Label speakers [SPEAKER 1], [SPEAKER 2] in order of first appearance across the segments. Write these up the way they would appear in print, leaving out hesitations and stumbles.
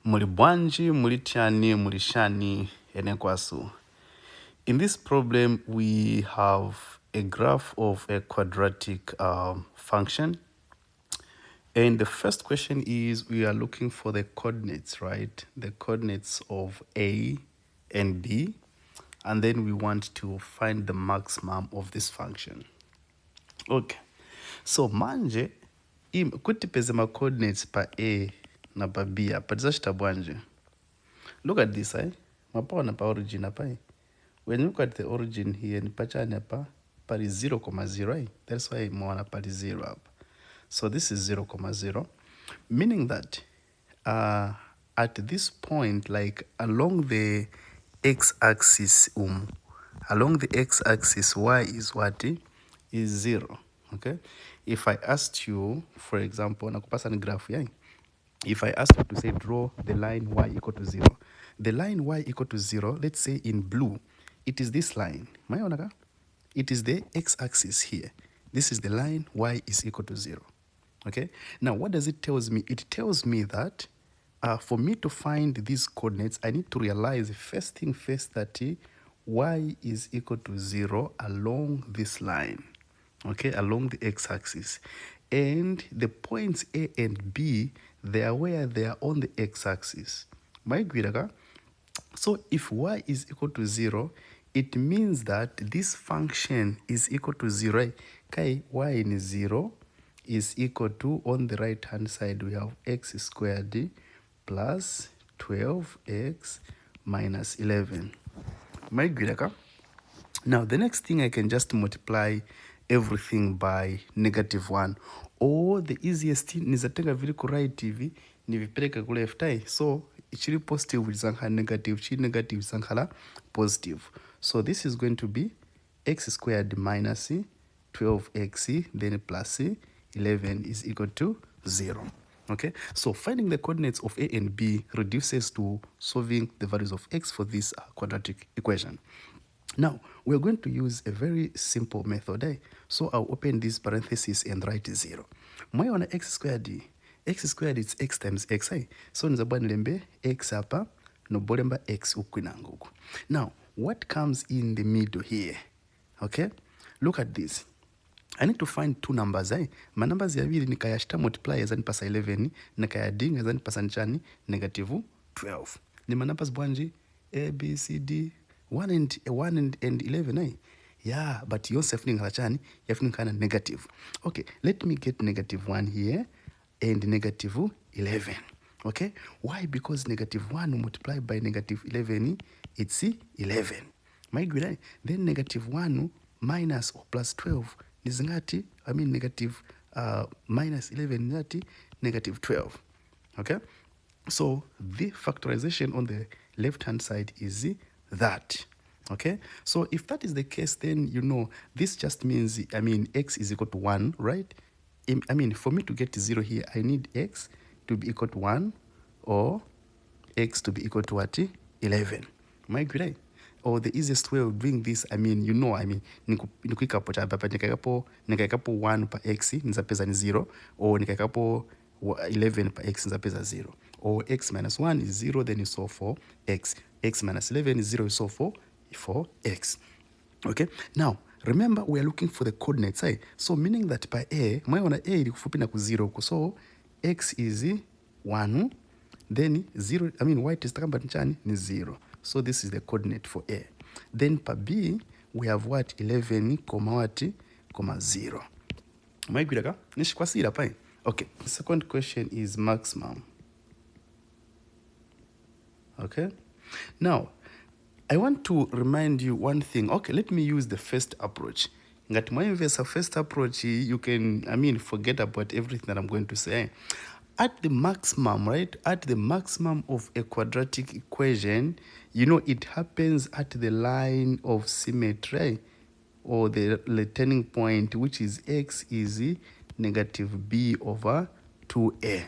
[SPEAKER 1] Muli bwanji, muli tiani, muli shani, enekwasu. In this problem, we have a graph of a quadratic function. And the first question is, we are looking for the coordinates, right? The coordinates of A and B. And then we want to find the maximum of this function. Okay. So manje, kuti peze ma coordinates pa A na pa B, pa tizachita bwanji. Look at this, mapaona pa origin apa. When you look at the origin here, ni pachani apa, pari 0,0, that's why mwana pari 0 up. So this is 0,0, meaning that at this point, like along the x-axis, along the x-axis, y is what? Is 0, okay? If I asked you, for example, nakupasa ni graph, if I ask you to say draw the line y equal to 0, the line y equal to 0, let's say in blue, it is this line. It is the x-axis here. This is the line y is equal to 0. Okay. Now, what does it tell me? It tells me that for me to find these coordinates, I need to realize first thing first that y is equal to 0 along this line. Okay, along the x-axis. And the points A and B, they are where they are on the x-axis. So if y is equal to 0, it means that this function is equal to 0. Okay, y in 0 is equal to, on the right hand side, we have x squared plus 12x minus 11. Now, the next thing, I can just multiply everything by -1, or the easiest thing is to very right TV nivipeleka ku left eye. So chili positive is negative, chili negative is positive. So this is going to be x squared minus 12x then plus 11 is equal to 0. Okay, so finding the coordinates of A and B reduces to solving the values of x for this quadratic equation. Now, we're going to use a very simple method. So I'll open this parenthesis and write 0. Mwaona x squared is x times x. So nizabwa nilembe x hapa, no bolemba x ukwinanguku. Now, what comes in the middle here? Okay, look at this. I need to find two numbers. My numbers yavili nikayashita multiply zani pasa 11, nikayadinga zani pasa nchani -12. Ni numbers bwanji A, B, C, D, 1 and 11, Yeah, but yourself you have kind of negative. Okay, let me get -1 here and -11. Okay, why? Because -1 multiplied by -11, it's 11. My good, then -1 minus or plus 12 is ngati, negative minus 11 ngati -12. Okay, so the factorization on the left hand side is that. Okay, so if that is the case, then this just means x is equal to 1, right? For me to get 0 here, I need x to be equal to 1 or x to be equal to what? 11. Am I good? Or the easiest way of doing this, nikuikapo cha hapa nikaikapo 1 pa x nizapeza ni 0, or nikaikapo 11 pa x nizapeza 0, or x minus 1 is 0, then you solve for x. X minus 11 is 0, you solve for x. Okay, now remember we are looking for the coordinates. So meaning that by a, mwaona a ilikufupi na ku 0, so x is 1, then 0, y tistakamba nchani ni 0. So this is the coordinate for a. Then per b, we have what? 11, what? 0. Okay, the second question is maximum. Okay, now I want to remind you one thing. Okay, let me use the first approach. Ngati mwainvesa first approach, you can, forget about everything that I'm going to say. At the maximum, right? At the maximum of a quadratic equation, it happens at the line of symmetry, or the turning point, which is x is -b over 2a.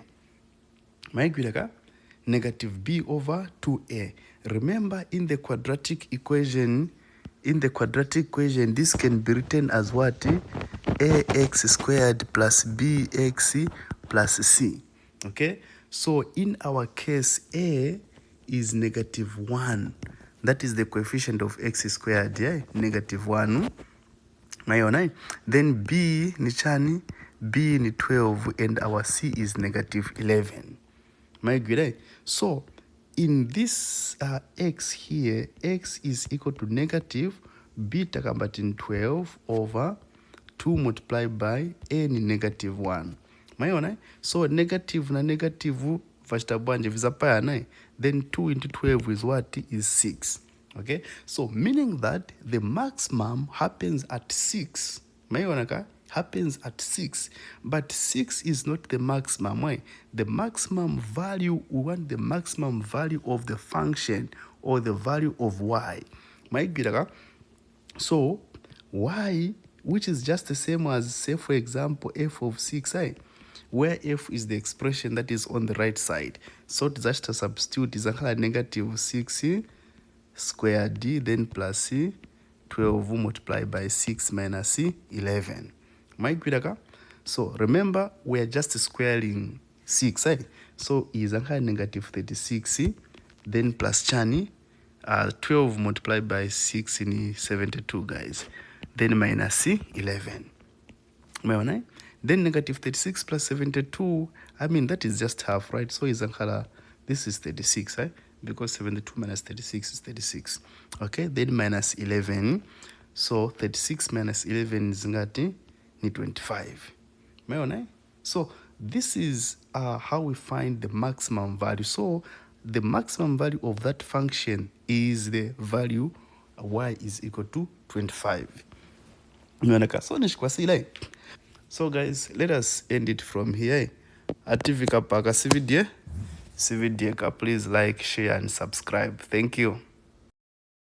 [SPEAKER 1] -b over 2a. Remember, in the quadratic equation, this can be written as what? ax squared plus bx plus c. Okay, So in our case, a is -1. That is the coefficient of x squared, yeah? -1. Mayona. Then b ni chani, b ni 12, and our c is -11. My good. So in this x here, x is equal to negative beta kambatin 12 over 2 multiplied by a ni -1. Mayona. So negative na negative vachtabwanje vizapayana. Then 2 into 12 is what? Is 6. Okay, so meaning that the maximum happens at 6. Mayonaka happens at 6, but 6 is not the maximum. Why? The maximum value, we want the maximum value of the function or the value of y. So y, which is just the same as, say for example, f of 6, where f is the expression that is on the right side. So just to substitute is a -6 squared d, then plus c 12 multiplied by 6 minus c 11. So remember, we are just squaring 6, so is -36, then plus chani 12 multiplied by 6 in 72, guys, then minus c 11. Then -36 plus 72, I mean that is just half, right? So is this is 36, because 72 minus 36 is 36. Okay, then minus 11. So 36 minus 11 is ngati ni 25. So this is how we find the maximum value. So the maximum value of that function is the value y is equal to 25. So guys, let us end it from here. Ativika paka sividie, please like, share and subscribe. Thank you.